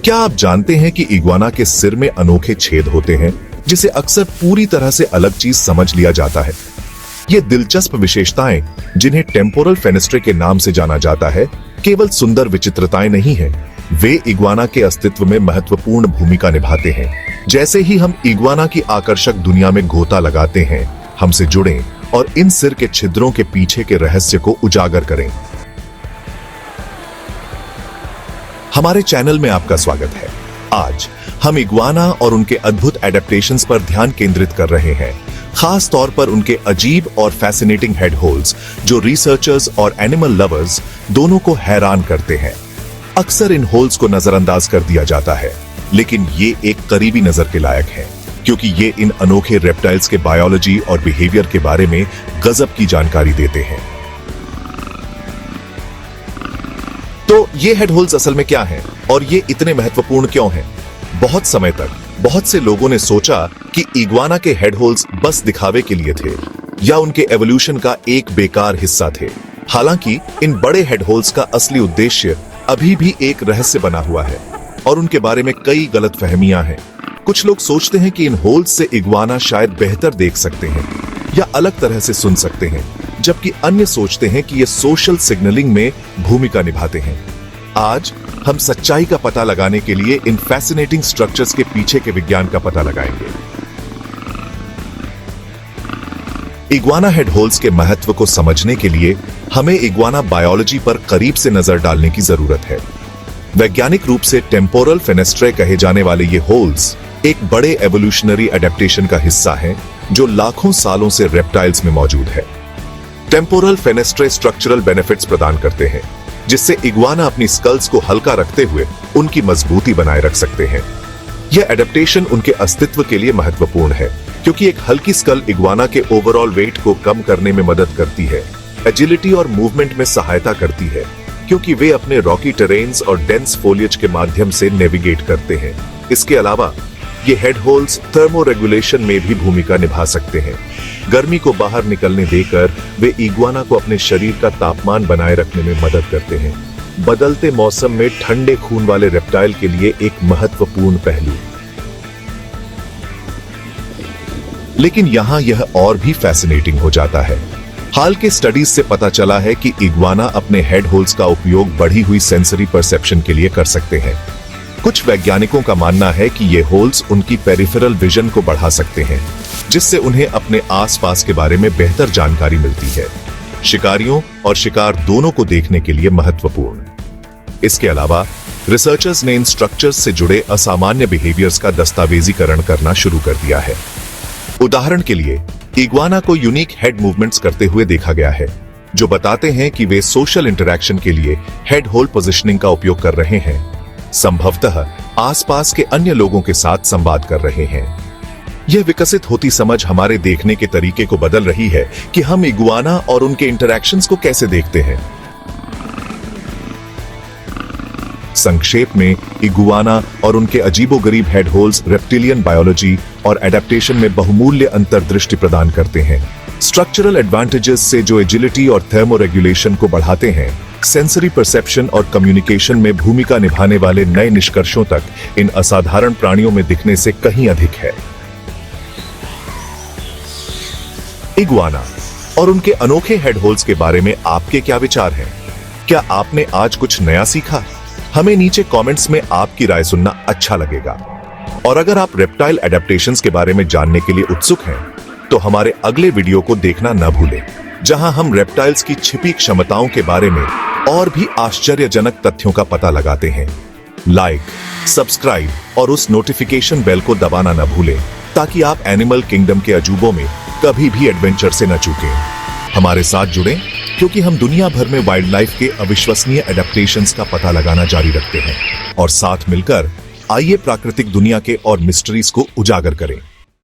क्या आप जानते हैं कि इग्वाना के सिर में अनोखे छेद होते हैं जिसे अक्सर पूरी तरह से अलग चीज समझ लिया जाता है। ये दिलचस्प विशेषताएं, जिन्हें टेम्पोरल फेनेस्ट्रे के नाम से जाना जाता है, केवल सुंदर विचित्रताएं नहीं हैं, वे इग्वाना के अस्तित्व में महत्वपूर्ण भूमिका निभाते हैं। जैसे ही हम इग्वाना की आकर्षक दुनिया में गोता लगाते हैं, हमसे जुड़ें और इन सिर के छिद्रों के पीछे के रहस्य को उजागर करें। हमारे चैनल में आपका स्वागत है। आज हम इग्वाना और उनके अद्भुत एडेप्टेशंस पर ध्यान केंद्रित कर रहे हैं, खास तौर पर उनके अजीब और फैसिनेटिंग हेड होल्स जो रिसर्चर्स और एनिमल लवर्स दोनों को हैरान करते हैं। अक्सर इन होल्स को नजरअंदाज कर दिया जाता है, लेकिन ये एक करीबी नजर के लायक है, क्योंकि ये इन अनोखे रेप्टाइल्स के बायोलॉजी और बिहेवियर के बारे में गजब की जानकारी देते हैं। तो ये हेड होल्स असल में क्या हैं और ये इतने महत्वपूर्ण क्यों हैं? बहुत समय तक बहुत से लोगों ने सोचा कि इग्वाना के हेड होल्स बस दिखावे के लिए थे या उनके एवोल्यूशन का एक बेकार हिस्सा थे। हालांकि इन बड़े हेड होल्स का असली उद्देश्य अभी भी एक रहस्य बना हुआ है और उनके बारे में कई गलतफहमियां हैं। कुछ लोग सोचते हैं कि इन होल्स से इग्वाना शायद बेहतर देख सकते हैं या अलग तरह से सुन सकते हैं, जबकि अन्य सोचते हैं कि ये सोशल सिग्नलिंग में भूमिका निभाते हैं। आज हम सच्चाई का पता लगाने के लिए इन फैसिनेटिंग स्ट्रक्चर्स के पीछे के विज्ञान का पता लगाएंगे। इग्वाना हेड होल्स के महत्व को समझने के लिए हमें इग्वाना बायोलॉजी पर करीब से नजर डालने की जरूरत है। वैज्ञानिक रूप से टेम्पोरल फेनेस्ट्रे कहे जाने वाले ये होल्स एक बड़े एवोल्यूशनरी एडेप्टेशन का हिस्सा हैं, जो लाखों सालों से रेप्टाइल्स में मौजूद है। टेम्पोरल फेनेस्ट्रे स्ट्रक्चरल बेनिफिट्स प्रदान करते हैं, जिससे इग्वाना अपनी स्कल्स को हल्का रखते हुए उनकी मजबूती बनाए रख सकते हैं। यह एडेप्टेशन उनके अस्तित्व के लिए महत्वपूर्ण है, क्योंकि एक हल्की स्कल इग्वाना के ओवरऑल वेट को कम करने में मदद करती है, एजिलिटी और मूवमेंट में सहायता करती है, क्योंकि वे अपने रॉकी टेरेन्स और डेंस फोलिएज के माध्यम से नेविगेट करते हैं। इसके अलावा ये हेड होल्स थर्मोरेगुलेशन में भी भूमिका निभा सकते हैं। गर्मी को बाहर निकलने देकर वे इग्वाना को अपने शरीर का तापमान बनाए रखने में मदद करते हैं, बदलते मौसम में ठंडे खून वाले रेप्टाइल के लिए एक महत्वपूर्ण पहलू। लेकिन यहां यह और भी फैसिनेटिंग हो जाता है। हाल के स्टडीज से पता चला है कि इग्वाना अपने हेड होल्स का उपयोग बढ़ी हुई सेंसरी परसेप्शन के लिए कर सकते हैं। कुछ वैज्ञानिकों का मानना है कि ये होल्स उनकी पेरिफेरल विजन को बढ़ा सकते हैं, जिससे उन्हें अपने आसपास के बारे में बेहतर जानकारी मिलती है, शिकारियों और शिकार दोनों को देखने के लिए महत्वपूर्ण। इसके अलावा रिसर्चर्स ने इन स्ट्रक्चर्स से जुड़े असामान्य बिहेवियर्स का दस्तावेजीकरण करना शुरू कर दिया है। उदाहरण के लिए इग्वाना को यूनिक हेड मूवमेंट्स करते हुए देखा गया है, जो बताते हैं कि वे सोशल इंटरैक्शन के लिए हेड होल्ड पोजिशनिंग का उपयोग कर रहे हैं, संभवतः आसपास के अन्य लोगों के साथ संवाद कर रहे हैं। यह विकसित होती समझ हमारे देखने के तरीके को बदल रही है कि हम इग्वाना और उनके इंटरैक्शंस को कैसे देखते हैं। संक्षेप में, इग्वाना और उनके अजीबोगरीब हेड होल्स रेप्टिलियन बायोलॉजी और एडेप्टेशन में बहुमूल्य अंतर्दृष्टि प्रदान करते हैं। स्ट्रक्चरल एडवांटेजेस से जो एजिलिटी और थर्मोरेगुलेशन को बढ़ाते हैं, सेंसरी परसेप्शन और कम्युनिकेशन में भूमिका निभाने वाले नए निष्कर्षों तक इन असाधारण प्राणियों में दिखने से कहीं अधिक है। इग्वाना और उनके अनोखे हेड होल्स के बारे में आपके क्या विचार हैं? क्या आपने आज कुछ नया सीखा? हमें नीचे कमेंट्स में आपकी राय सुनना अच्छा लगेगा। और अगर आप रेप्टाइल एडेप्टेशंस के बारे में जानने के लिए उत्सुक हैं, तो हमारे अगले वीडियो को देखना न भूलें, जहां हम रेप्टाइल्स की छिपी क्षमताओं के बारे में और भी आश्चर्यजनक तथ्यों का पता लगाते हैं। लाइक, सब्सक्राइब और उस नोटिफिकेशन बेल को दबाना न भूलें, ताकि आप एनिमल किंगडम के अजूबों में कभी भी एडवेंचर से न चूकें। हमारे साथ जुड़ें, क्योंकि हम दुनिया भर में वाइल्ड लाइफ के अविश्वसनीय एडेप्टेशंस का पता लगाना जारी रखते हैं, और साथ मिलकर आइए प्राकृतिक दुनिया के और मिस्ट्रीज को उजागर करें।